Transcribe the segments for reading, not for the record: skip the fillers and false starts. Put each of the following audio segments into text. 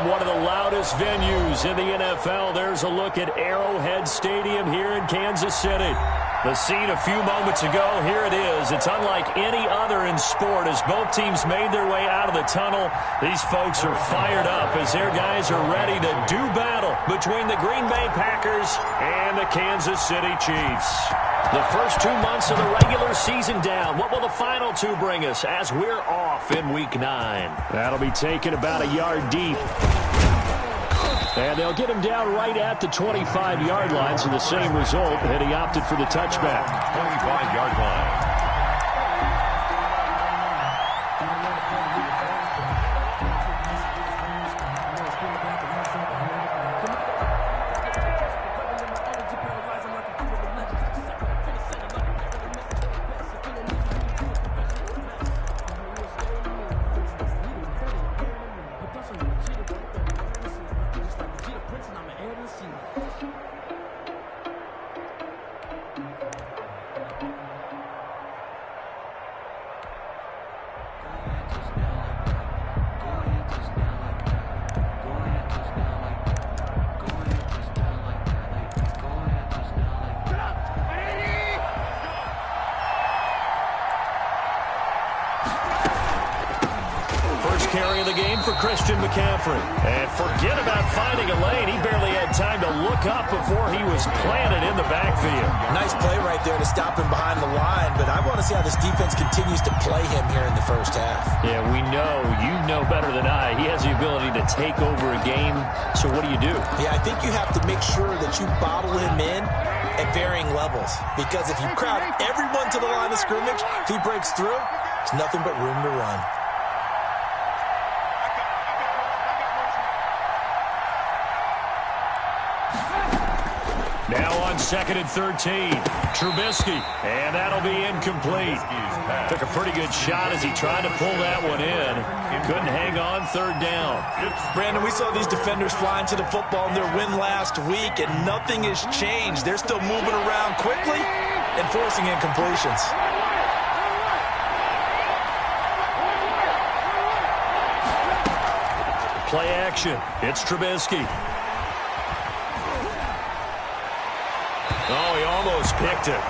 From one of the loudest venues in the NFL, there's a look at Arrowhead Stadium here in Kansas City. The scene a few moments ago, here it is. It's unlike any other in sport. As both teams made their way out of the tunnel, these folks are fired up as their guys are ready to do battle between the Green Bay Packers and the Kansas City Chiefs. The first 2 months of the regular season down. What will the final two bring us as we're off in Week 9? That'll be taken about a yard deep. And they'll get him down right at the 25-yard line, so the same result, and he opted for the touchback. 25-yard line. Carry of the game for Christian McCaffrey. And forget about finding a lane. He barely had time to look up before he was planted in the backfield. Nice play right there to stop him behind the line, but I want to see how this defense continues to play him here in the first half. Yeah, we know. You know better than I. He has the ability to take over a game. So what do you do? Yeah, I think you have to make sure that you bottle him in at varying levels, because if you crowd everyone to the line of scrimmage, if he breaks through, there's nothing but room to run. Now on 2nd and 13, Trubisky, and that'll be incomplete. Took a pretty good shot as he tried to pull that one in. Couldn't hang on 3rd down. Brandon, we saw these defenders flying to the football in their win last week, and nothing has changed. They're still moving around quickly and forcing incompletions. Play action. It's Trubisky. Oh, he almost picked it.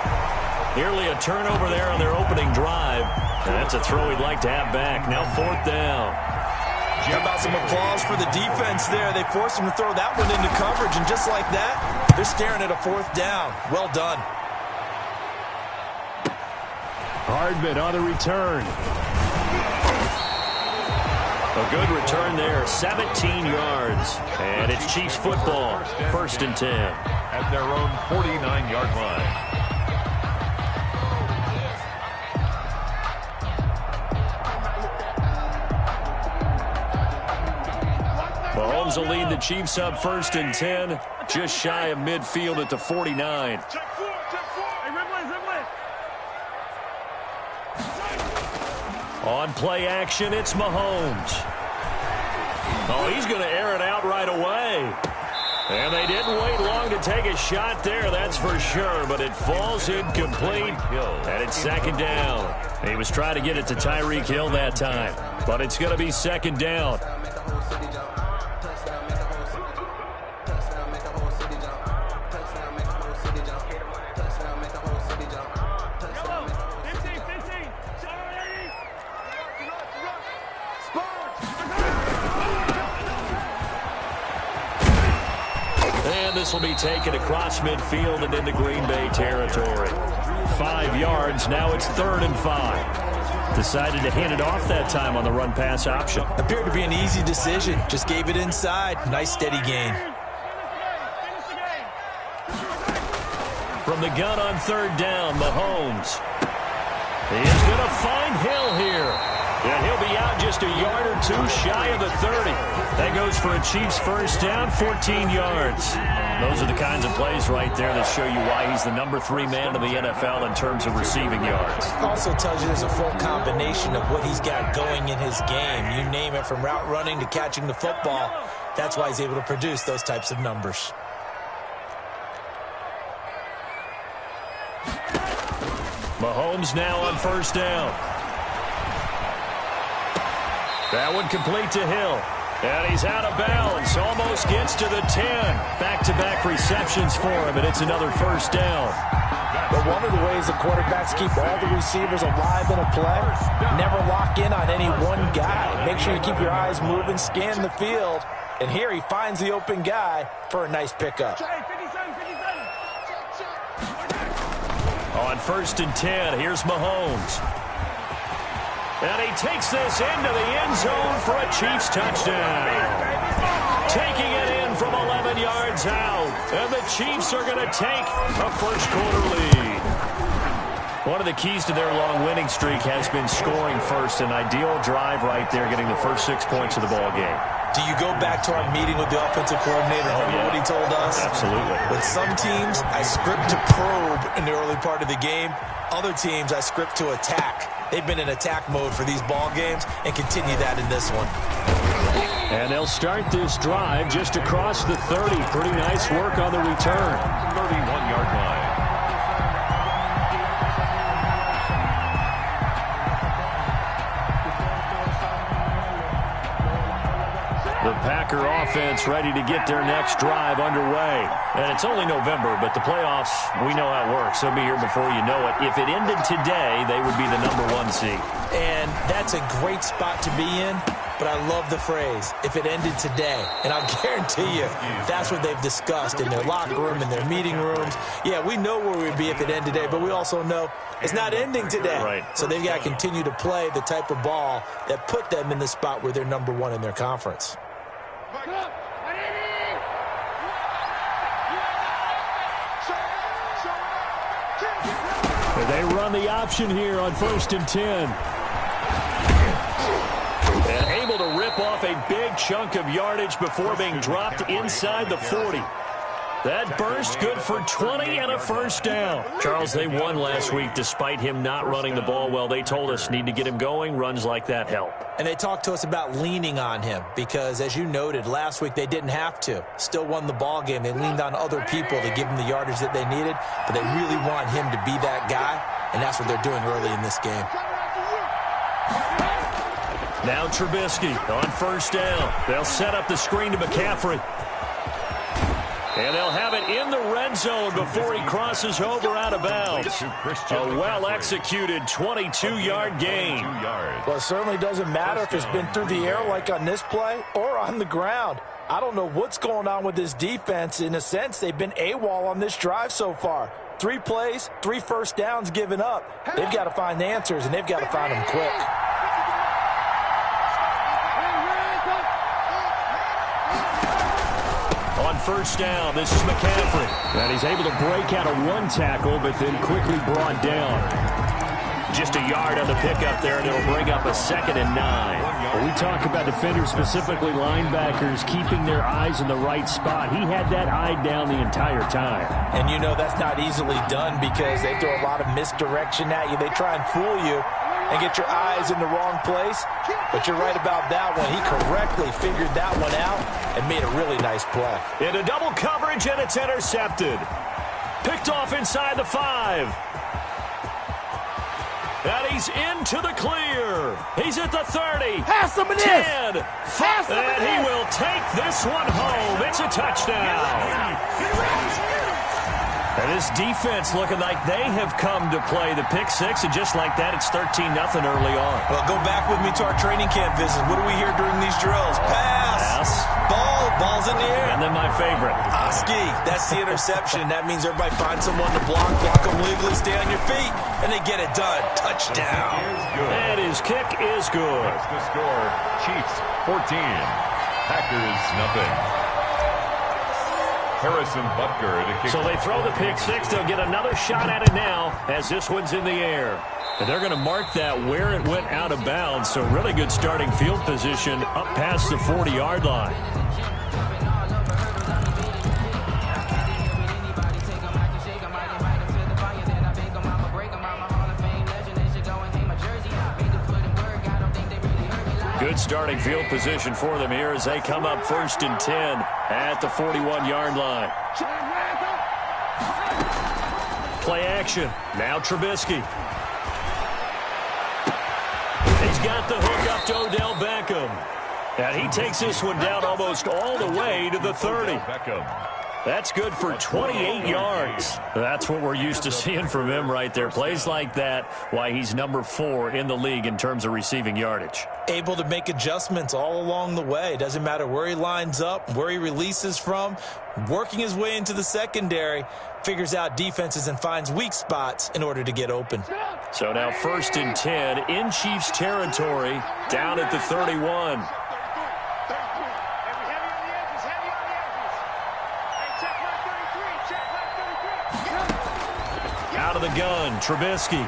Nearly a turnover there on their opening drive. And that's a throw he'd like to have back. Now 4th down. How about some applause for the defense there? They forced him to throw that one into coverage, and just like that, they're staring at a 4th down. Well done. Hardman on the return. A good return there, 17 yards. And it's Chiefs football, 1st and 10. At their own 49-yard line. Mahomes will lead the Chiefs up 1st and 10, just shy of midfield at the 49. On play action, it's Mahomes. Oh, he's going to air it out right away. And they didn't wait long to take a shot there, that's for sure, but it falls incomplete, and it's 2nd down. He was trying to get it to Tyreek Hill that time, but it's going to be 2nd down. This will be taken across midfield and into Green Bay territory. 5 yards. Now it's 3rd and 5. Decided to hand it off that time on the run-pass option. Appeared to be an easy decision. Just gave it inside. Nice steady gain. From the gun on 3rd down, Mahomes. He is going to find Hill here. And he'll be out just a yard or two shy of the 30. That goes for a Chiefs 1st down, 14 yards. Those are the kinds of plays right there that show you why he's the number 3 man in the NFL in terms of receiving yards. Also tells you there's a full combination of what he's got going in his game. You name it, from route running to catching the football. That's why he's able to produce those types of numbers. Mahomes now on 1st down. That one complete to Hill. And he's out of bounds. Almost gets to the 10. Back-to-back receptions for him, and it's another first down. But one of the ways the quarterbacks keep all the receivers alive in a play, never lock in on any one guy. Make sure you keep your eyes moving, scan the field. And here he finds the open guy for a nice pickup. On 1st and 10, here's Mahomes. And he takes this into the end zone for a Chiefs touchdown. Taking it in from 11 yards out. And the Chiefs are going to take a first-quarter lead. One of the keys to their long winning streak has been scoring first. An ideal drive right there, getting the first 6 points of the ball game. Do you go back to our meeting with the offensive coordinator? Remember what he told us? Absolutely. With some teams, I script to probe in the early part of the game. Other teams, I script to attack. They've been in attack mode for these ball games and continue that in this one. And they'll start this drive just across the 30. Pretty nice work on the return. 31-yard line. The Packer offense ready to get their next drive underway. And it's only November, but the playoffs, we know how it works. They'll be here before you know it. If it ended today, they would be the #1 seed. And that's a great spot to be in, but I love the phrase, if it ended today. And I'll guarantee you, that's what they've discussed in their locker room, in their meeting rooms. Yeah, we know where we'd be if it ended today, but we also know it's not ending today. Right. So they've got to continue to play the type of ball that put them in the spot where they're #1 in their conference. They run the option here on 1st and 10. And able to rip off a big chunk of yardage before being dropped inside the 40. That burst good for 20 and a first down. Charles, they won last week despite him not running the ball well. They told us need to get him going. Runs like that help. And they talked to us about leaning on him because, as you noted, last week they didn't have to. Still won the ball game. They leaned on other people to give them the yardage that they needed, but they really want him to be that guy, and that's what they're doing early in this game. Now Trubisky on 1st down. They'll set up the screen to McCaffrey. And they'll have it in the red zone before he crosses over out of bounds. A well-executed 22-yard gain. Well, it certainly doesn't matter if it's been through the air like on this play or on the ground. I don't know what's going on with this defense. In a sense, they've been AWOL on this drive so far. 3 plays, 3 first downs given up. They've got to find answers, and they've got to find them quick. On 1st down, this is McCaffrey. And he's able to break out of 1 tackle, but then quickly brought down. Just a yard on the pickup there, and it'll bring up a 2nd and 9. When we talk about defenders, specifically linebackers, keeping their eyes in the right spot, he had that eye down the entire time. And you know that's not easily done because they throw a lot of misdirection at you. They try and fool you and get your eyes in the wrong place. But you're right about that one. He correctly figured that one out and made a really nice play. Into double coverage, and it's intercepted. Picked off inside the 5. And he's into the clear. He's at the 30. Pass him 10. And he will take this one home. It's a touchdown. And this defense looking like they have come to play the pick 6, and just like that, it's 13-0 early on. Well, go back with me to our training camp visit. What do we hear during these drills? Pass. Ball's in the air. And then my favorite. Oski, that's the interception. That means everybody finds someone to block them legally, stay on your feet, and they get it done. Touchdown. And his kick is good. That's the score. Chiefs 14. Packers nothing. Harrison Butker to kick. So they throw the pick 6. They'll get another shot at it now as this one's in the air. And they're going to mark that where it went out of bounds. So really good starting field position up past the 40-yard line. Good starting field position for them here as they come up 1st and 10 at the 41-yard line. Play action. Now Trubisky. He's got the hook up to Odell Beckham. And he takes this one down almost all the way to the 30. That's good for 28 yards. That's what we're used to seeing from him right there. Plays like that, why he's number 4 in the league in terms of receiving yardage. Able to make adjustments all along the way. Doesn't matter where he lines up, where he releases from. Working his way into the secondary, figures out defenses and finds weak spots in order to get open. So now 1st and 10 in Chiefs territory, down at the 31. Out of the gun, Trubisky.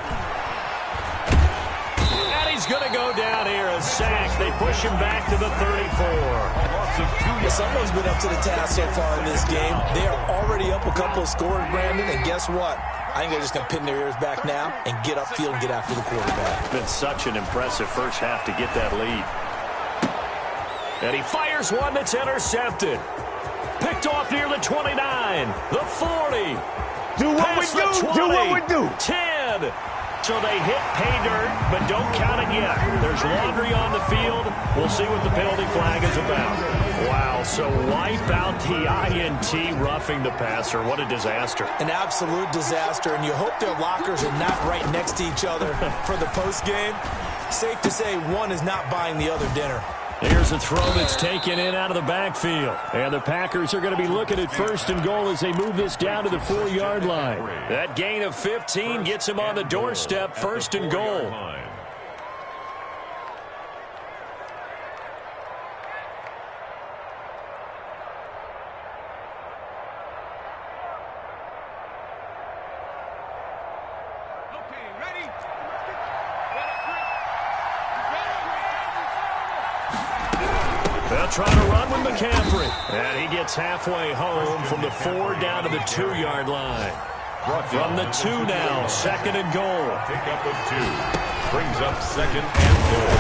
And he's going to go down here, a sack. They push him back to the 34. Someone's been up to the task so far in this game. They are already up a couple of scores, Brandon, and guess what? I think they're just going to pin their ears back now and get upfield and get after the quarterback. Been such an impressive first half to get that lead. And he fires one that's intercepted. Picked off near the 29, the 40. Do what we do. Do what we do. 10. So they hit pay dirt, but don't count it yet. There's laundry on the field. We'll see what the penalty flag is about. Wow, so wipe out the INT roughing the passer. What a disaster. An absolute disaster, and you hope their lockers are not right next to each other for the postgame. Safe to say one is not buying the other dinner. Here's a throw that's taken in out of the backfield. And the Packers are going to be looking at 1st and goal as they move this down to the 4-yard line. That gain of 15 gets him on the doorstep, 1st and goal. They'll try to run with McCaffrey. And he gets halfway home from the 4 down to the 2-yard line. From the 2 now, 2nd and goal. Pick up of 2. Brings up 2nd and goal.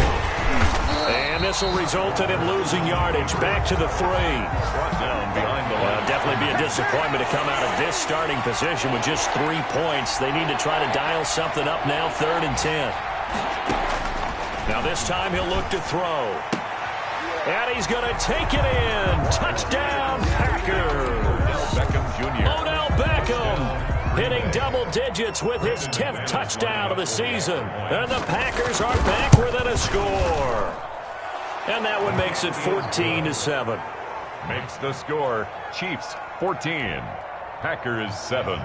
And this will result in him losing yardage. Back to the 3. Brought down behind the line. Definitely be a disappointment to come out of this starting position with just 3 points. They need to try to dial something up now, 3rd and 10. Now this time he'll look to throw. And he's going to take it in. Touchdown, Packers. Beckham Jr. Odell Beckham hitting double digits with his 10th touchdown of the season. And the Packers are back within a score. And that one makes it 14-7. Makes the score Chiefs 14, Packers 7.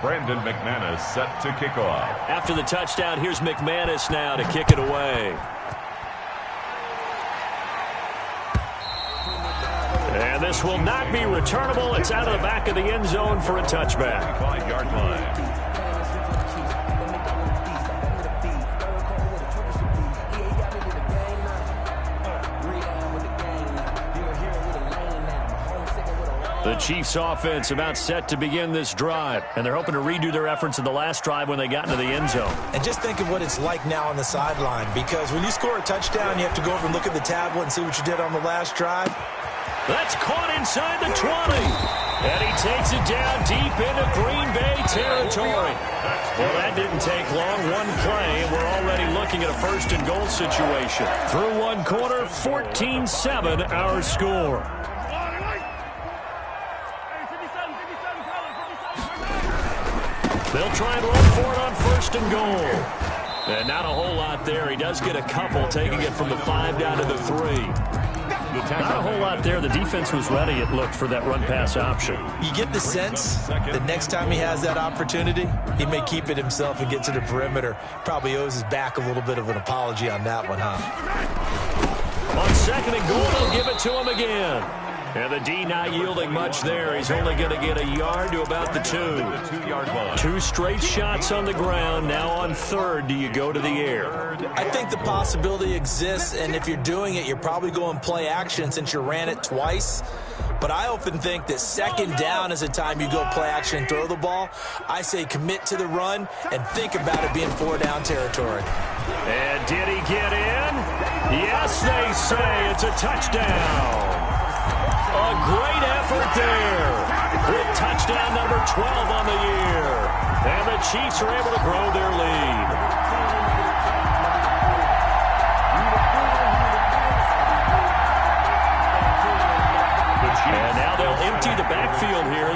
Brandon McManus set to kick off. After the touchdown, here's McManus now to kick it away. And this will not be returnable. It's out of the back of the end zone for a touchback. 5-yard line. The Chiefs offense about set to begin this drive, and they're hoping to redo their efforts in the last drive when they got into the end zone. And just think of what it's like now on the sideline, because when you score a touchdown, you have to go over and look at the tablet and see what you did on the last drive. That's caught inside the 20. And he takes it down deep into Green Bay territory. Well, that didn't take long. One play, and we're already looking at a 1st and goal situation. Through one quarter, 14-7 our score. They'll try and run for it on 1st and goal. And not a whole lot there. He does get a couple, taking it from the 5 down to the 3. Not a whole lot there. The defense was ready, it looked, for that run-pass option. You get the sense that next time he has that opportunity, he may keep it himself and get to the perimeter. Probably owes his back a little bit of an apology on that one, huh? On 2nd and goal, they'll give it to him again. And the D not yielding much there. He's only going to get a yard to about the 2. 2-yard line. 2 straight shots on the ground. Now on 3rd, do you go to the air? I think the possibility exists, and if you're doing it, you're probably going play action since you ran it twice. But I often think that 2nd down is the time you go play action and throw the ball. I say commit to the run and think about it being 4-down territory. And did he get in? Yes, they say it's a touchdown. A great effort there with touchdown number 12 on the year. And the Chiefs are able to grow their lead.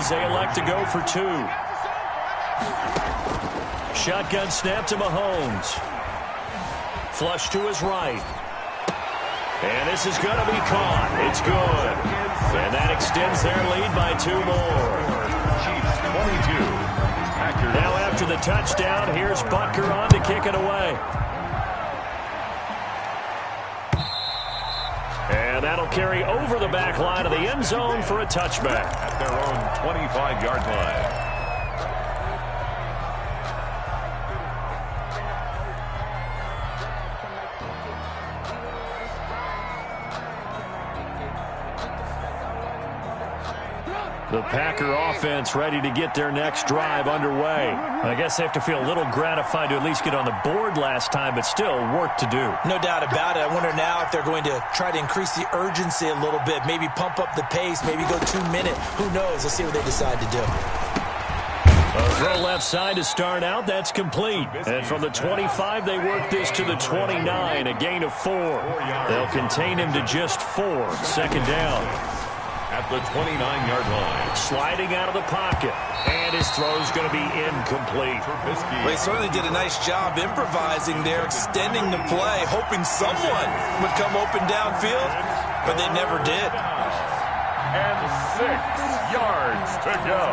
as they elect to go for 2. Shotgun snap to Mahomes. Flush to his right. And this is going to be caught. It's good. And that extends their lead by 2 more. Chiefs 22. Packers. Now after the touchdown, here's Butker on to kick it away. And that'll carry over the back line of the end zone for a touchback. At their own 25-yard line. The Packer offense ready to get their next drive underway. I guess they have to feel a little gratified to at least get on the board last time, but still work to do. No doubt about it. I wonder now if they're going to try to increase the urgency a little bit, maybe pump up the pace, maybe go 2 minute. Who knows? Let's see what they decide to do. A throw left side to start out. That's complete. And from the 25, they work this to the 29, a gain of 4. They'll contain him to just 4. Second down. At the 29-yard line. Sliding out of the pocket. And his throw's going to be incomplete. They certainly did a nice job improvising there, extending the play, hoping someone would come open downfield, but they never did. And 6 yards to go.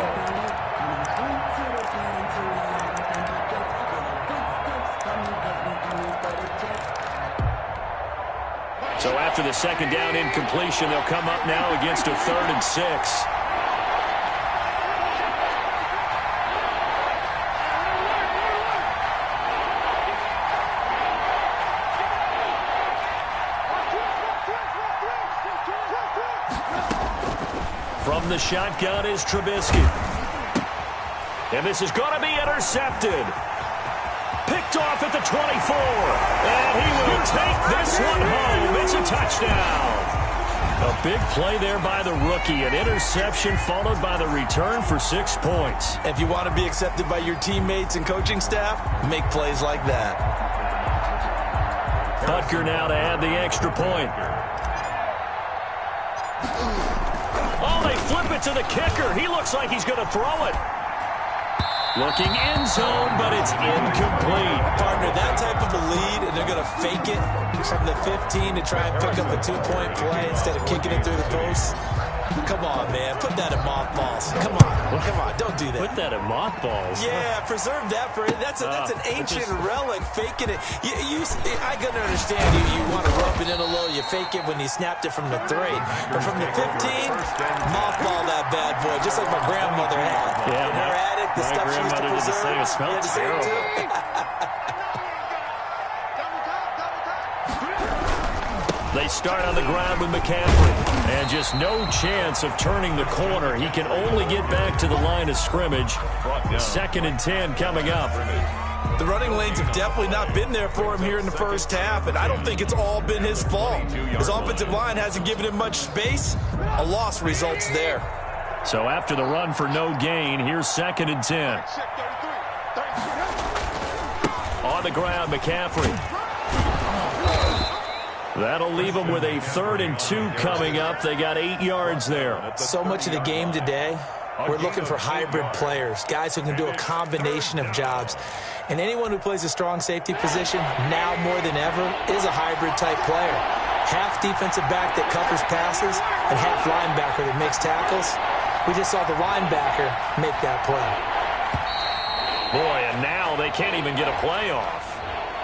So after the second down incompletion, they'll come up now against a 3rd and 6. From the shotgun is Trubisky. And this is going to be intercepted. Picked off at the 24. And he will take this one home. It's a touchdown. A big play there by the rookie. An interception followed by the return for 6 points. If you want to be accepted by your teammates and coaching staff, make plays like that. Butker now to add the extra point. Oh, they flip it to the kicker. He looks like he's going to throw it. Looking end zone, but it's incomplete. Partner, that type of a lead, and they're going to fake it from the 15 to try and pick up a 2-point play instead of kicking it through the post. Come on, man. Put that in mothballs. Come on. Don't do that. Put that in mothballs. Yeah, preserve that for it. That's an ancient relic. Faking it. I can understand you want to rub it in a little. You fake it when you snapped it from the 3. But from the 15, mothball that bad boy, just like my grandmother had. Yeah, in her attic, the stuff she used to preserve. It smelled terrible. They start on the ground with McCaffrey. And just no chance of turning the corner. He can only get back to the line of scrimmage. 2nd and 10 coming up. The running lanes have definitely not been there for him here in the first half, and I don't think it's all been his fault. His offensive line hasn't given him much space. A loss results there. So after the run for no gain, here's 2nd and 10. On the ground, McCaffrey. That'll leave them with a 3rd and 2 coming up. They got 8 yards there. So much of the game today, we're looking for hybrid players, guys who can do a combination of jobs. And anyone who plays a strong safety position, now more than ever, is a hybrid-type player. Half defensive back that covers passes and half linebacker that makes tackles. We just saw the linebacker make that play. Boy, and now they can't even get a play off.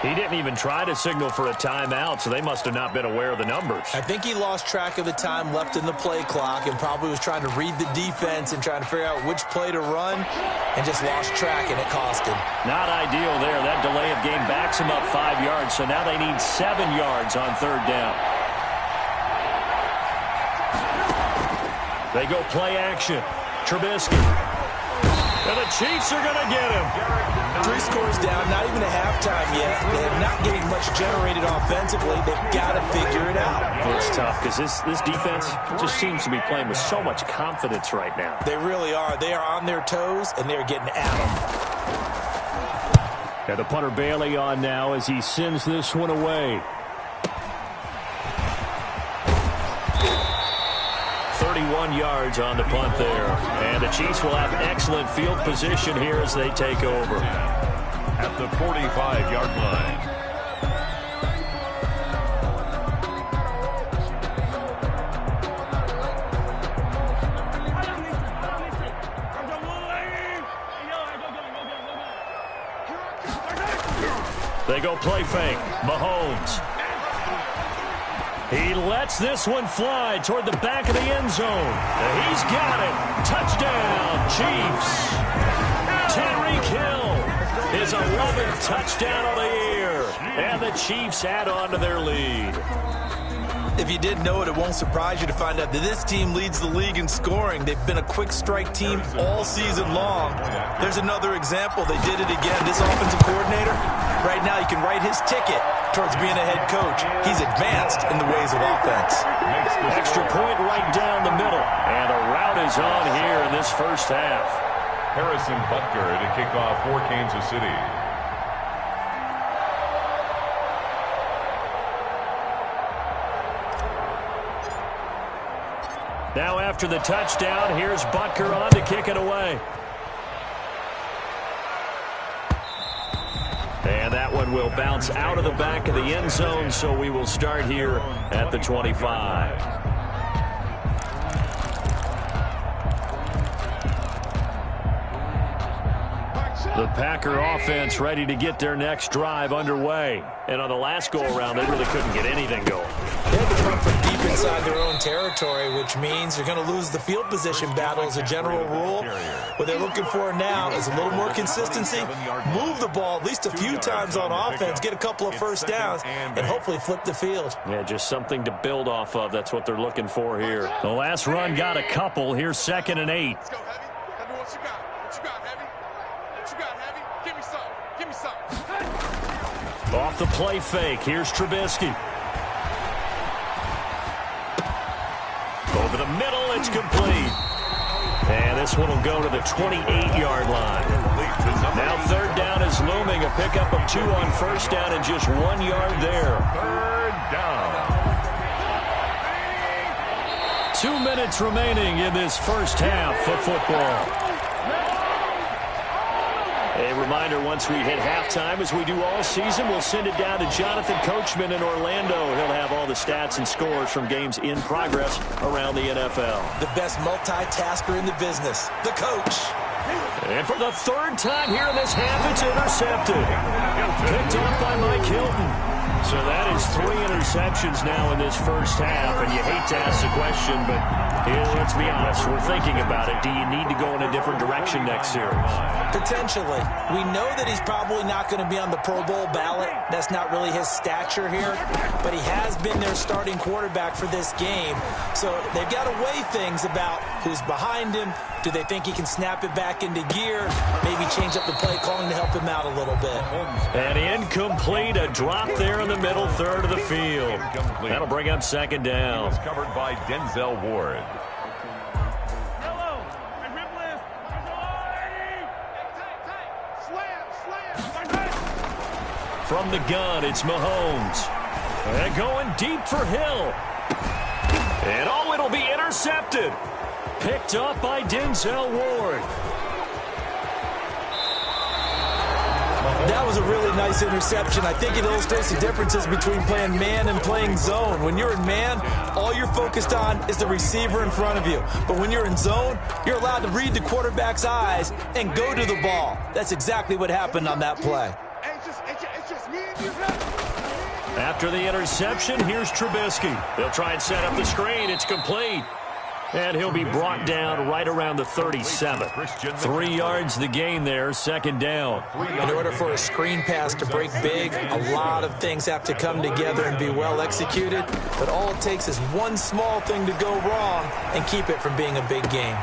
He didn't even try to signal for a timeout, so they must have not been aware of the numbers. I think he lost track of the time left in the play clock and probably was trying to read the defense and trying to figure out which play to run and just lost track, and it cost him. Not ideal there. That delay of game backs him up 5 yards, so now they need 7 yards on 3rd down. They go play action. Trubisky. And the Chiefs are going to get him. 3 scores down, not even a halftime yet. They're not getting much generated offensively. They've got to figure it out. It's tough because this defense just seems to be playing with so much confidence right now. They really are. They are on their toes, and they're getting at them. And the punter Bailey on now as he sends this one away. 3rd 31 yards on the punt there. And the Chiefs will have excellent field position here as they take over. At the 45-yard line. They go play fake. Mahomes. He lets this one fly toward the back of the end zone. He's got it. Touchdown, Chiefs. Tyreek Hill, his 11th touchdown of the year. And the Chiefs add on to their lead. If you didn't know it, it won't surprise you to find out that this team leads the league in scoring. They've been a quick strike team all season long. There's another example. They did it again. This offensive coordinator, right now, you can write his ticket towards being a head coach. He's advanced in the ways of offense. Extra point right down the middle. And a route is on here in this first half. Harrison Butker to kick off for Kansas City. Now after the touchdown, here's Butker on to kick it away. And that one will bounce out of the back of the end zone, so we will start here at the 25. The Packer offense ready to get their next drive underway. And on the last go-around, they really couldn't get anything going. They had to come from deep inside their own territory, which means you're going to lose the field position battle as a general rule. What they're looking for now is a little more consistency, move the ball at least a few times on offense, get a couple of first downs, and hopefully flip the field. Yeah, just something to build off of. That's what they're looking for here. The last run got a couple. Here's 2nd and 8. Let's go, Heavy. Heavy, what you got? What you got, Heavy? What you got, Heavy? Give me some. Give me some. Off the play fake. Here's Trubisky. Over the middle, it's complete. And this one will go to the 28-yard line. Now 3rd down is looming. A pickup of 2 on 1st down and just 1 yard there. 3rd down. 2 minutes remaining in this first half of football. A reminder, once we hit halftime, as we do all season, we'll send it down to Jonathan Coachman in Orlando. He'll have all the stats and scores from games in progress around the NFL. The best multitasker in the business, the coach. And for the 3rd time here in this half, it's intercepted. Picked off by Mike Hilton. So that is 3 interceptions now in this first half, and you hate to ask the question, but here, let's be honest, we're thinking about it. Do you need to go in a different direction next series? Potentially. We know that he's probably not going to be on the Pro Bowl ballot. That's not really his stature here, but he has been their starting quarterback for this game. So they've got to weigh things about who's behind him. Do they think he can snap it back into gear? Maybe change up the play calling to help him out a little bit. And incomplete, a drop there in the middle third of the field. That'll bring up 2nd down. He was covered by Denzel Ward. From the gun, it's Mahomes. And going deep for Hill. And oh, it'll be intercepted. Picked up by Denzel Ward. That was a really nice interception. I think it illustrates the differences between playing man and playing zone. When you're in man, all you're focused on is the receiver in front of you. But when you're in zone, you're allowed to read the quarterback's eyes and go to the ball. That's exactly what happened on that play. After the interception, here's Trubisky. They'll try and set up the screen. It's complete. And he'll be brought down right around the 37. 3 yards the gain there, 2nd down. In order for a screen pass to break big, a lot of things have to come together and be well executed. But all it takes is one small thing to go wrong and keep it from being a big game.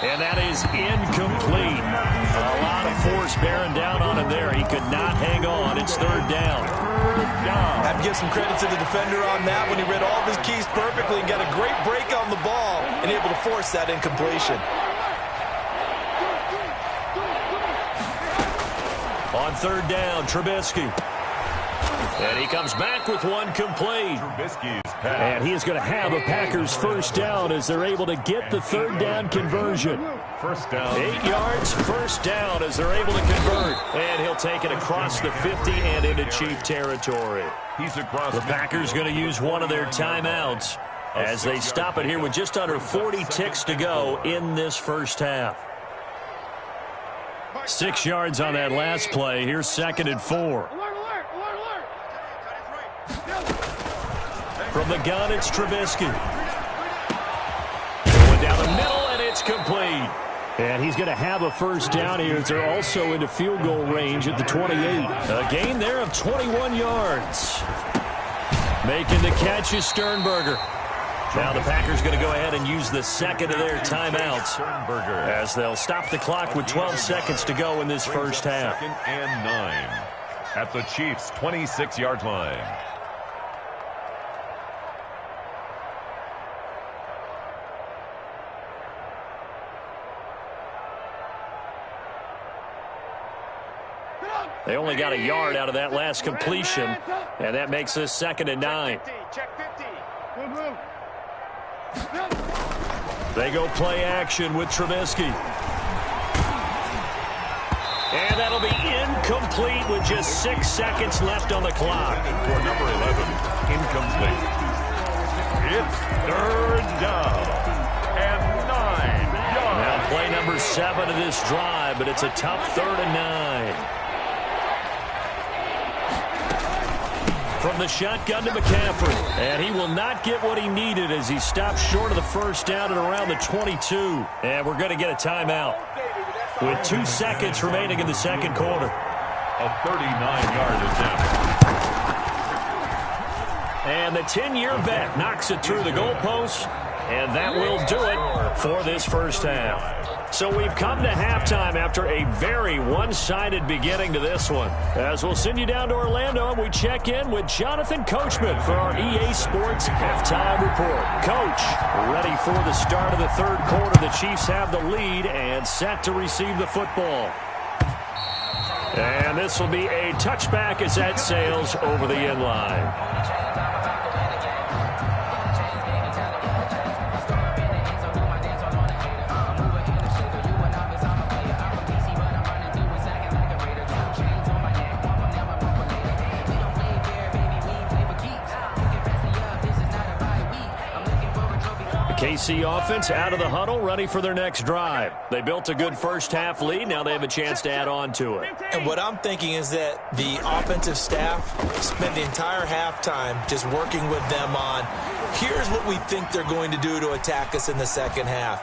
And that is incomplete. A lot of force bearing down on him there. He could not hang on. It's 3rd down. I have to give some credit to the defender on that when he read all of his keys perfectly and got a great break on the ball and able to force that incompletion. On 3rd down, Trubisky. And he comes back with one complete. Trubisky's pass. And he is going to have a Packers first down as they're able to get the third down conversion. First down. 8 yards, first down as they're able to convert. And he'll take it across the 50 and into Chief territory. He's across. The Packers going to use one of their timeouts as they stop it here with just under 40 ticks to go in this first half. 6 yards on that last play. Here's 2nd and 4. From the gun, it's Trubisky. Going down the middle, and it's complete. And he's going to have a first down here as they're also into field goal range at the 28. A gain there of 21 yards. Making the catch is Sternberger. Now the Packers going to go ahead and use the second of their timeouts as they'll stop the clock with 12 seconds to go in this first half. 2nd and 9 at the Chiefs' 26-yard line. They only got a yard out of that last completion, and that makes this 2nd and 9. They go play action with Trubisky. And that'll be incomplete with just 6 seconds left on the clock. For number 11, incomplete. It's 3rd down and 9 yards. Now play number 7 of this drive, but it's a tough 3rd and 9. From the shotgun to McCaffrey. And he will not get what he needed as he stops short of the first down at around the 22. And we're going to get a timeout with 2 seconds remaining in the second quarter. A 39-yard attempt. And the 10-year vet knocks it through the goalpost. And that will do it for this first half. So we've come to halftime after a very one-sided beginning to this one. As we'll send you down to Orlando and we check in with Jonathan Coachman for our EA Sports Halftime Report. Coach, ready for the start of the third quarter. The Chiefs have the lead and set to receive the football. And this will be a touchback as that sails over the end line. KC offense out of the huddle, ready for their next drive. They built a good first-half lead. Now they have a chance to add on to it. And what I'm thinking is that the offensive staff spent the entire halftime just working with them on, here's what we think they're going to do to attack us in the second half.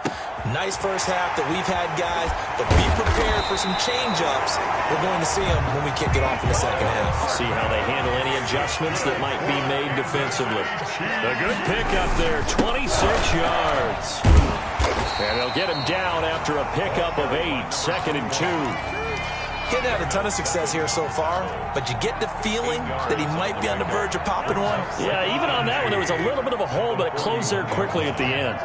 Nice first half that we've had, guys, but be prepared for some change-ups. We're going to see them when we kick it off in the second half. See how they handle any adjustments that might be made defensively. A good pickup there, 26 yards. And they'll get him down after a pickup of 8, 2nd and 2. Hadn't had a ton of success here so far, but you get the feeling that he might be on the verge of popping one. Yeah, even on that one, there was a little bit of a hole, but it closed there quickly at the end.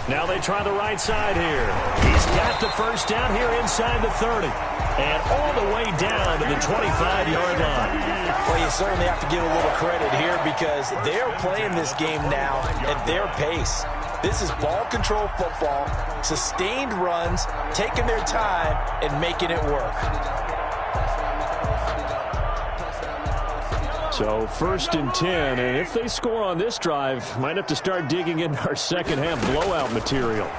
Now they try the right side here. He's got the first down here inside the 30. And all the way down to the 25-yard line. Well, you certainly have to give a little credit here because they're playing this game now at their pace. This is ball control football, sustained runs, taking their time, and making it work. So 1st and 10, and if they score on this drive, might have to start digging in our second half blowout material.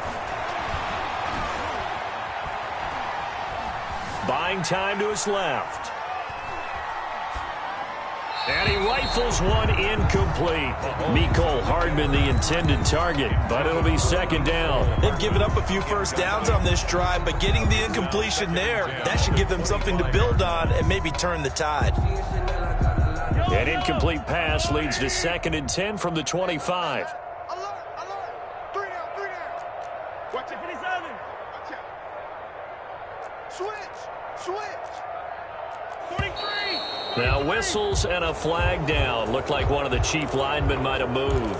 Buying time to his left. And he rifles one incomplete. Mecole Hardman the intended target, but it'll be 2nd down. They've given up a few first downs on this drive, but getting the incompletion there, that should give them something to build on and maybe turn the tide. An incomplete pass leads to 2nd and 10 from the 25. Alert, alert. 3 down, 3 down. Watch it for these others. Watch out. Switch. 43. Now whistles and a flag down. Looked like one of the Chief linemen might have moved.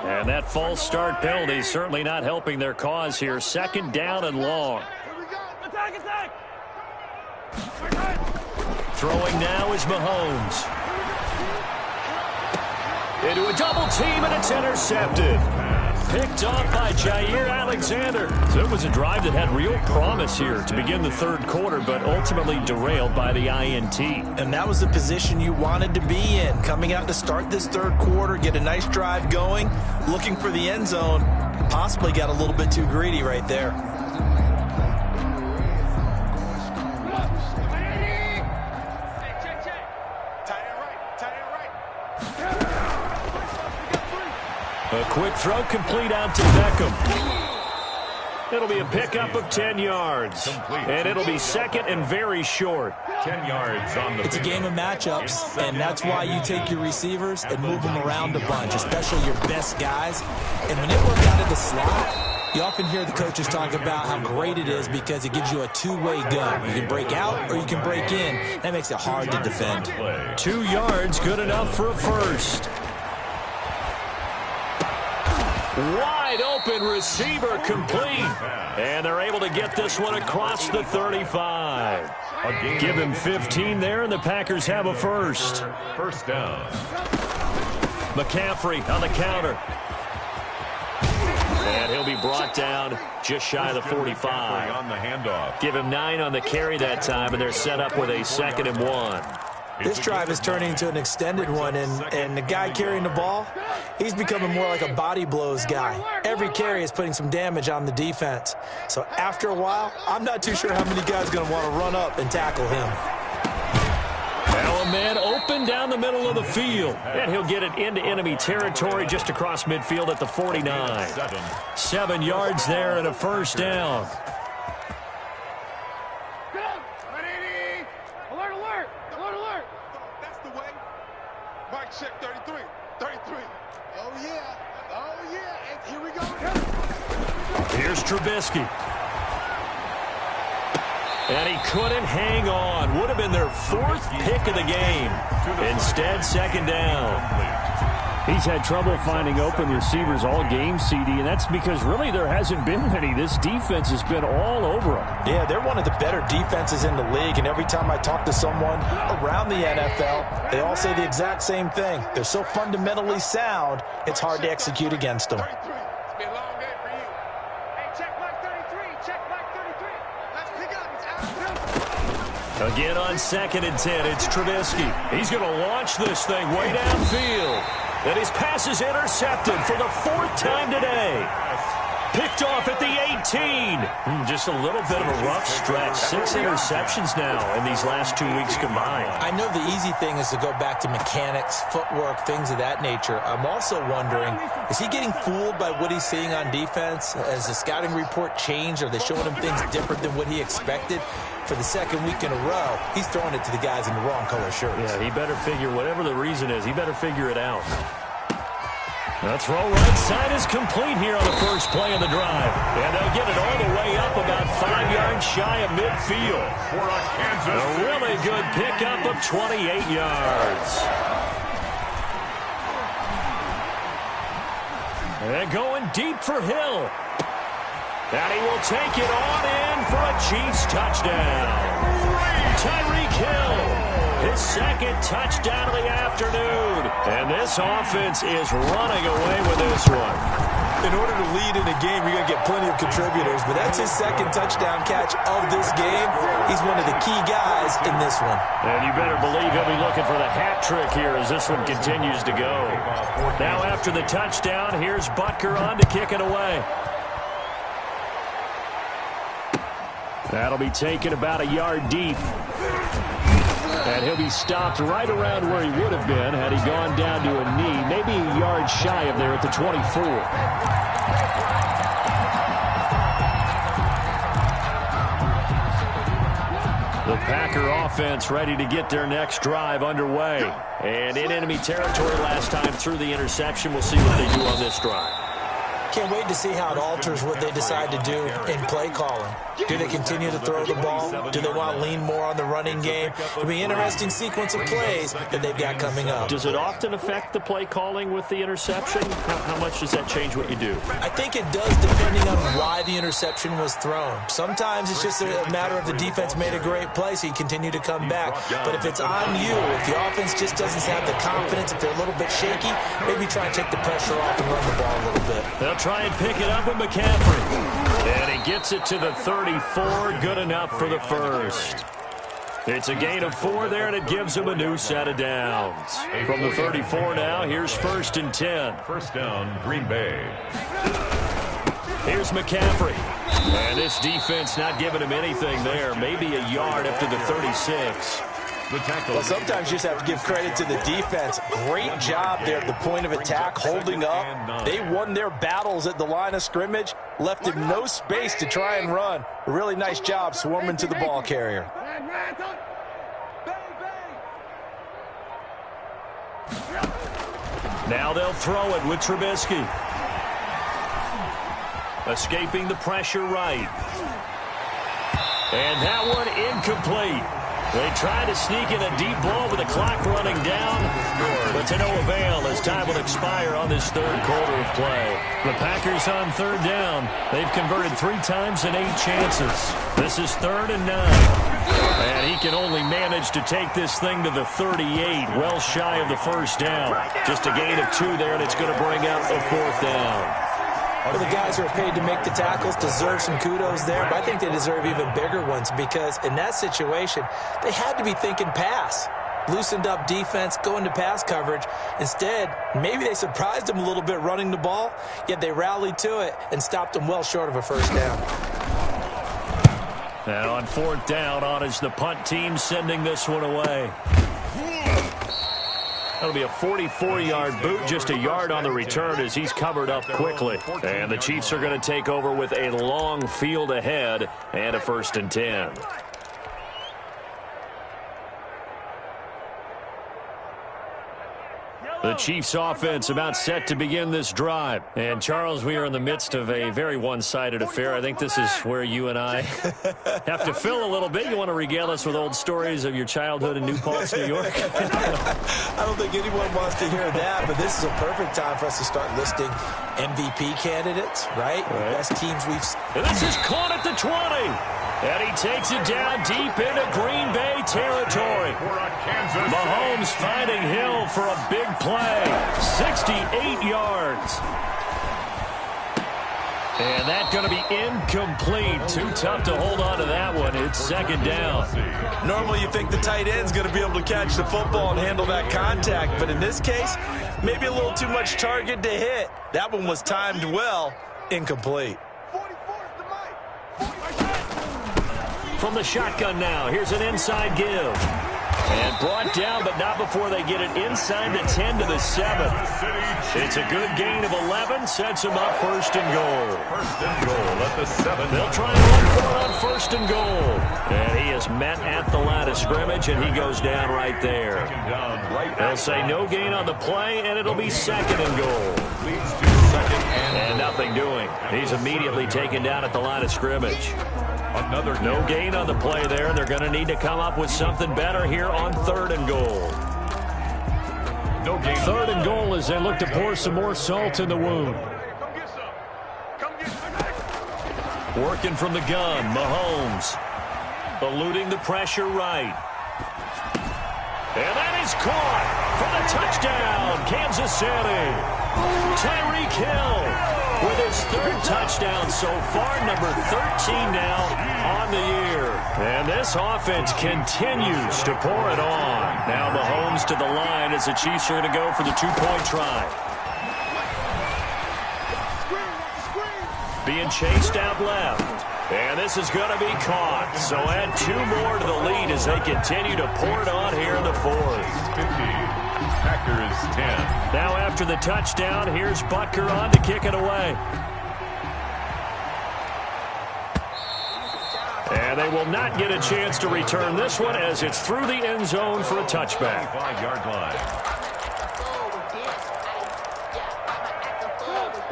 And that that false start penalty certainly not helping their cause here. Second down and long. Attack! Throwing now is Mahomes. Into a double team, and it's intercepted. Picked off by Jair Alexander. So it was a drive that had real promise here to begin the third quarter, but ultimately derailed by the INT. And that was the position you wanted to be in. Coming out to start this third quarter, get a nice drive going, looking for the end zone. Possibly got a little bit too greedy right there. A quick throw complete out to Beckham. It'll be a pickup of 10 yards. And it'll be second and very short. 10 yards on the It's a game of matchups, and that's why you take your receivers and move them around a bunch, especially your best guys. And when it worked out of the slot, you often hear the coaches talk about how great it is because it gives you a two-way go. You can break out or you can break in. That makes it hard to defend. 2 yards, good enough for a first. Wide open receiver complete. And they're able to get this one across the 35. Give him 15 there, and the Packers have a first. First down. McCaffrey on the counter. And he'll be brought down just shy of the 45. On the handoff. Give him 9 on the carry that time, and they're set up with a 2nd and 1. This drive is turning into an extended one, and the guy carrying the ball, he's becoming more like a body blows guy. Every carry is putting some damage on the defense. So after a while, I'm not too sure how many guys are going to want to run up and tackle him. Now a man open down the middle of the field, and he'll get it into enemy territory just across midfield at the 49. 7 yards there and a first down. Check 33. Oh, yeah. And here we go. Here's Trubisky. And he couldn't hang on. Would have been their 4th pick of the game. Instead, second down. He's had trouble finding open receivers all game, CD, and that's because really there hasn't been many. This defense has been all over them. Yeah, they're one of the better defenses in the league, and every time I talk to someone around the NFL, they all say the exact same thing. They're so fundamentally sound, it's hard to execute against them. It's been a long day for you. Hey, check mark 33. Let's pick up. Again on 2nd and 10, it's Trubisky. He's going to launch this thing way downfield. And his pass is intercepted for the 4th time today. Picked off at the 18. Just a little bit of a rough stretch. 6 interceptions now in these last 2 weeks combined. I know the easy thing is to go back to mechanics, footwork, things of that nature. I'm also wondering, is he getting fooled by what he's seeing on defense? Has the scouting report changed? Are they showing him things different than what he expected? For the 2nd week in a row, he's throwing it to the guys in the wrong color shirts. Yeah, he better figure, whatever the reason is, he better figure it out. The throw right side is complete here on the first play of the drive. And they'll get it all the way up about 5 yards shy of midfield. A really good pickup of 28 yards. And going deep for Hill. And he will take it on in for a Chiefs touchdown. Tyreek Hill, his 2nd touchdown of the afternoon. And this offense is running away with this one. In order to lead in a game, you're going to get plenty of contributors, but that's his 2nd touchdown catch of this game. He's one of the key guys in this one. And you better believe he'll be looking for the hat trick here as this one continues to go. Now after the touchdown, here's Butker on to kick it away. That'll be taken about a yard deep. And he'll be stopped right around where he would have been had he gone down to a knee, maybe a yard shy of there at the 24. The Packer offense ready to get their next drive underway. And in enemy territory last time through the interception. We'll see what they do on this drive. Can't wait to see how it alters what they decide to do in play calling. Do they continue to throw the ball? Do they want to lean more on the running game? It'll be an interesting sequence of plays that they've got coming up. Does it often affect the play calling with the interception? How much does that change what you do? I think it does, depending on why the interception was thrown. Sometimes it's just a matter of the defense made a great play, so you continue to come back. But if it's on you, if the offense just doesn't have the confidence, if they're a little bit shaky, maybe try and take the pressure off and run the ball a little bit. They'll try and pick it up with McCaffrey. And he gets it to the 34. Good enough for the first. It's a gain of 4 there, and it gives him a new set of downs. From the 34 now, here's 1st and 10. First down, Green Bay. Here's McCaffrey. And this defense not giving him anything there. Maybe a yard after the 36. Well, sometimes you just have to give credit to the defense. Great job there at the point of attack, holding up. They won their battles at the line of scrimmage, left him no space to try and run. A really nice job swarming to the ball carrier. Now they'll throw it with Trubisky. Escaping the pressure right. And that one incomplete. They try to sneak in a deep ball with the clock running down, but to no avail as time will expire on this third quarter of play. The Packers on 3rd down. They've converted 3 times in 8 chances. This is 3rd and 9. And he can only manage to take this thing to the 38, well shy of the first down. Just a gain of 2 there, and it's going to bring up a 4th down. Well, the guys who are paid to make the tackles deserve some kudos there, but I think they deserve even bigger ones because in that situation, they had to be thinking pass. Loosened up defense, going to pass coverage. Instead, maybe they surprised them a little bit running the ball, yet they rallied to it and stopped them well short of a first down. Now on 4th down, on is the punt team sending this one away. That'll be a 44-yard boot, just a yard on the return as he's covered up quickly. And the Chiefs are going to take over with a long field ahead and a 1st and 10. The Chiefs offense about set to begin this drive. And, Charles, we are in the midst of a very one-sided affair. I think this is where you and I have to fill a little bit. You want to regale us with old stories of your childhood in New Paltz, New York? I don't think anyone wants to hear that, but this is a perfect time for us to start listing MVP candidates, right? Best teams we've seen. And this is caught at the 20. And he takes it down deep into Green Bay territory. Mahomes finding Hill for a big play. 68 yards. And that's going to be incomplete. Too tough to hold on to that one. It's 2nd down. Normally you think the tight end's going to be able to catch the football and handle that contact, but in this case, maybe a little too much target to hit. That one was timed well. Incomplete. From the shotgun now, here's an inside give. And brought down, but not before they get it inside the 10 to the 7. It's a good gain of 11, sets him up 1st and goal. 1st and goal at the 7. They'll try and run for it on 1st and goal. And he is met at the line of scrimmage, and he goes down right there. They'll say no gain on the play, and it'll be 2nd and goal. Leads to 2nd and nothing doing. He's immediately taken down at the line of scrimmage. No gain on the play there. They're going to need to come up with something better here on 3rd and goal. 3rd and goal as they look to pour some more salt in the wound. Working from the gun, Mahomes. Eluding the pressure right. And that is caught for the touchdown, Kansas City. Tyreek Hill with his 3rd touchdown so far, number 13 now on the year. And this offense continues to pour it on. Now Mahomes to the line as the Chiefs are going to go for the 2-point try. Being chased out left. And this is going to be caught. So add 2 more to the lead as they continue to pour it on here in the 4th. 50. Packers 10. Now after the touchdown, here's Butker on to kick it away. And they will not get a chance to return this one as it's through the end zone for a touchback. 5-yard line.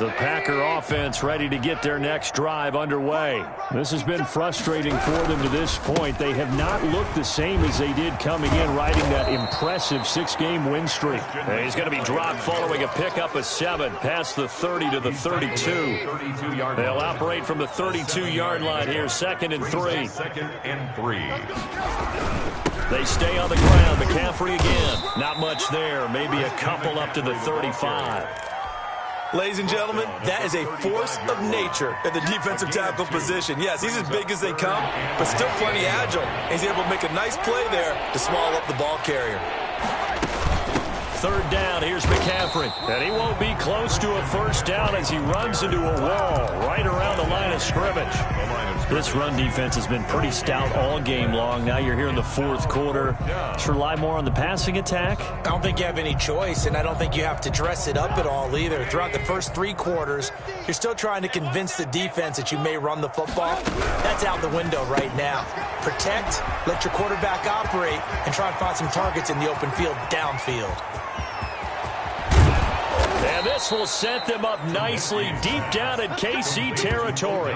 The Packer offense ready to get their next drive underway. This has been frustrating for them to this point. They have not looked the same as they did coming in, riding that impressive 6-game win streak. And he's going to be dropped following a pickup of 7 past the 30 to the 32. They'll operate from the 32-yard line here, 2nd and 3. 2nd and 3. They stay on the ground. McCaffrey again. Not much there. Maybe a couple up to the 35. Ladies and gentlemen, that is a force of nature at the defensive tackle position. Yes, he's as big as they come, but still plenty agile. He's able to make a nice play there to swallow up the ball carrier. 3rd down, here's McCaffrey. And he won't be close to a 1st down as he runs into a wall right around the line of scrimmage. This run defense has been pretty stout all game long. Now you're here in the 4th quarter. Let's rely more on the passing attack. I don't think you have any choice, and I don't think you have to dress it up at all either. Throughout the first 3 quarters, you're still trying to convince the defense that you may run the football. That's out the window right now. Protect, let your quarterback operate, and try and find some targets in the open field downfield. And this will set them up nicely deep down in KC territory.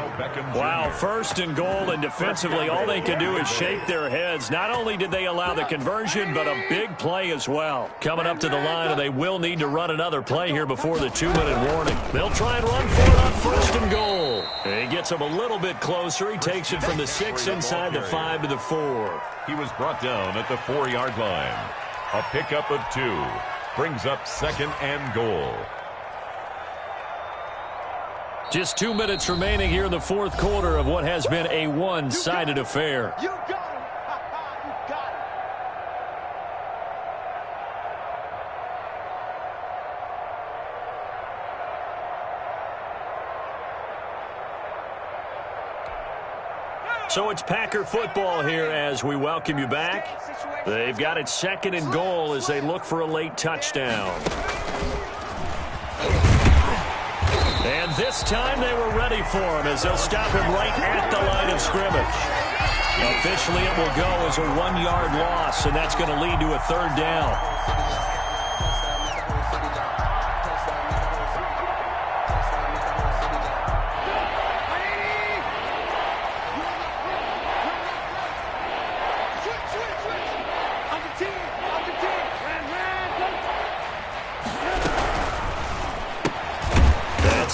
Wow, 1st and goal, and defensively all they can do is shake their heads. Not only did they allow the conversion, but a big play as well. Coming up to the line, and they will need to run another play here before the 2-minute warning. They'll try and run for it on 1st and goal. And he gets him a little bit closer. He takes it from the 6 inside the 5 to the 4. He was brought down at the 4-yard line. A pickup of 2. Brings up 2nd and goal. Just 2 minutes remaining here in the 4th quarter of what has been a one-sided affair. You got him. You got it. So it's Packer football here as we welcome you back. They've got it 2nd and goal as they look for a late touchdown. And this time they were ready for him as they'll stop him right at the line of scrimmage. Officially it will go as a 1-yard loss, and that's going to lead to a 3rd down.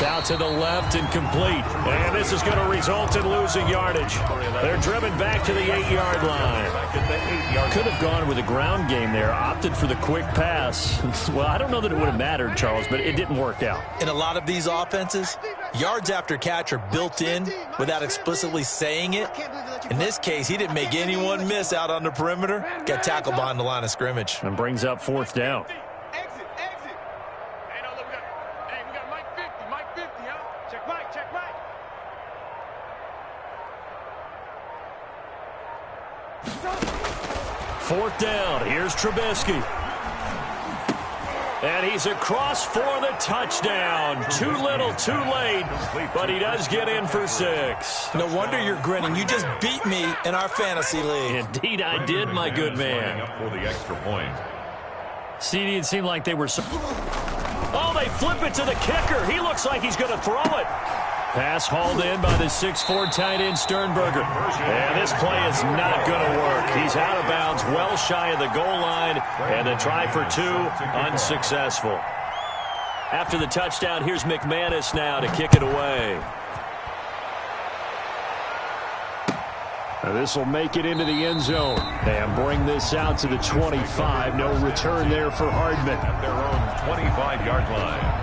Out to the left and complete. And this is going to result in losing yardage. They're driven back to the 8-yard line. Could have gone with a ground game there. Opted for the quick pass. Well, I don't know that it would have mattered, Charles, but it didn't work out. In a lot of these offenses, yards after catch are built in without explicitly saying it. In this case, he didn't make anyone miss out on the perimeter. Got tackled behind the line of scrimmage. And brings up 4th down. Fourth down. Here's Trubisky. And he's across for the touchdown. Too little, too late, but he does get in for 6. No wonder you're grinning. You just beat me in our fantasy league. Indeed, I did, my good man. Up for the extra point. CD, it seemed like they were... Oh, they flip it to the kicker. He looks like he's going to throw it. Pass hauled in by the 6'4" tight end Sternberger. And this play is not going to work. He's out of bounds, well shy of the goal line. And the try for 2, unsuccessful. After the touchdown, here's McManus now to kick it away. This will make it into the end zone and bring this out to the 25. No return there for Hardman. At their own 25-yard line.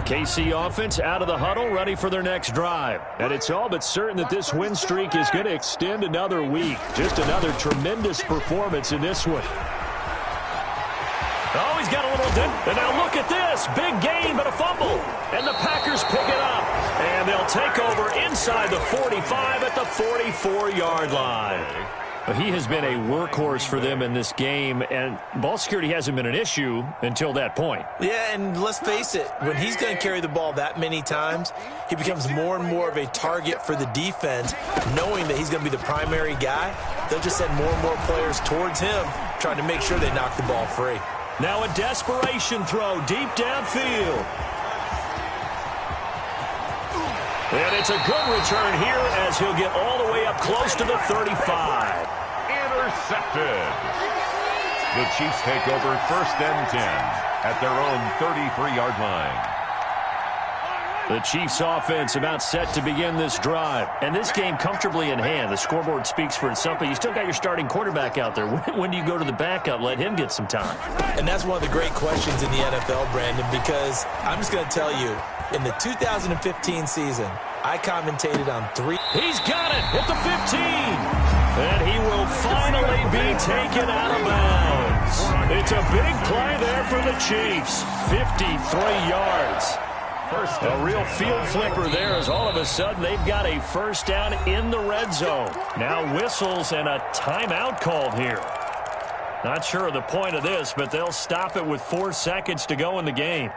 KC offense out of the huddle, ready for their next drive. And it's all but certain that this win streak is going to extend another week. Just another tremendous performance in this one. Oh, he's got a little dip. And now look at this. Big gain, but a fumble. And the Packers pick it up. And they'll take over inside the 45 at the 44-yard line. He has been a workhorse for them in this game, and ball security hasn't been an issue until that point. Yeah, and let's face it, when he's going to carry the ball that many times, he becomes more and more of a target for the defense, knowing that he's going to be the primary guy. They'll just send more and more players towards him, trying to make sure they knock the ball free. Now a desperation throw deep downfield. And it's a good return here as he'll get all the way up close to the 35. Intercepted. The Chiefs take over 1st and 10 at their own 33-yard line. The Chiefs offense about set to begin this drive. And this game comfortably in hand. The scoreboard speaks for itself, but you still got your starting quarterback out there. When do you go to the backup? Let him get some time. And that's one of the great questions in the NFL, Brandon, because I'm just going to tell you, in the 2015 season, I commentated on 3. He's got it at the 15. And he will finally be taken out of bounds. It's a big play there for the Chiefs. 53 yards. A real field flipper there as all of a sudden they've got a first down in the red zone. Now whistles and a timeout called here. Not sure of the point of this, but they'll stop it with 4 seconds to go in the game.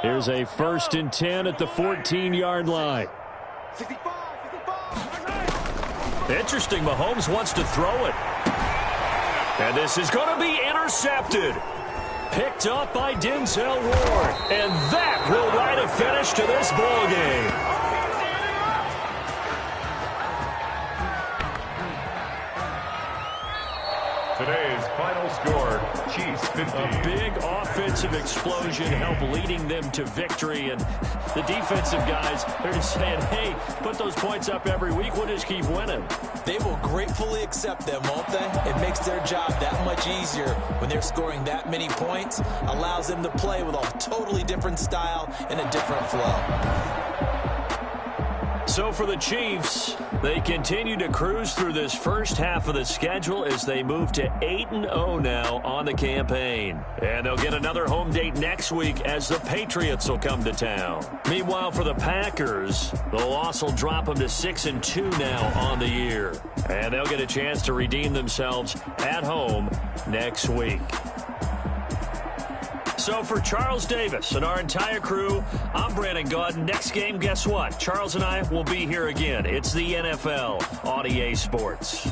Here's a 1st and 10 at the 14-yard line. 65. Interesting, Mahomes wants to throw it. And this is going to be intercepted. Picked up by Denzel Ward. And that will write a finish to this ball game. Today's final score, Chiefs 50. A big offensive explosion helped leading them to victory. And the defensive guys, they're just saying, hey, put those points up every week. We'll just keep winning. They will gratefully accept them, won't they? It makes their job that much easier when they're scoring that many points. Allows them to play with a totally different style and a different flow. So for the Chiefs, they continue to cruise through this first half of the schedule as they move to 8-0 now on the campaign. And they'll get another home date next week as the Patriots will come to town. Meanwhile, for the Packers, the loss will drop them to 6-2 now on the year. And they'll get a chance to redeem themselves at home next week. So for Charles Davis and our entire crew, I'm Brandon Gaudin. Next game, guess what? Charles and I will be here again. It's the NFL on EA Sports.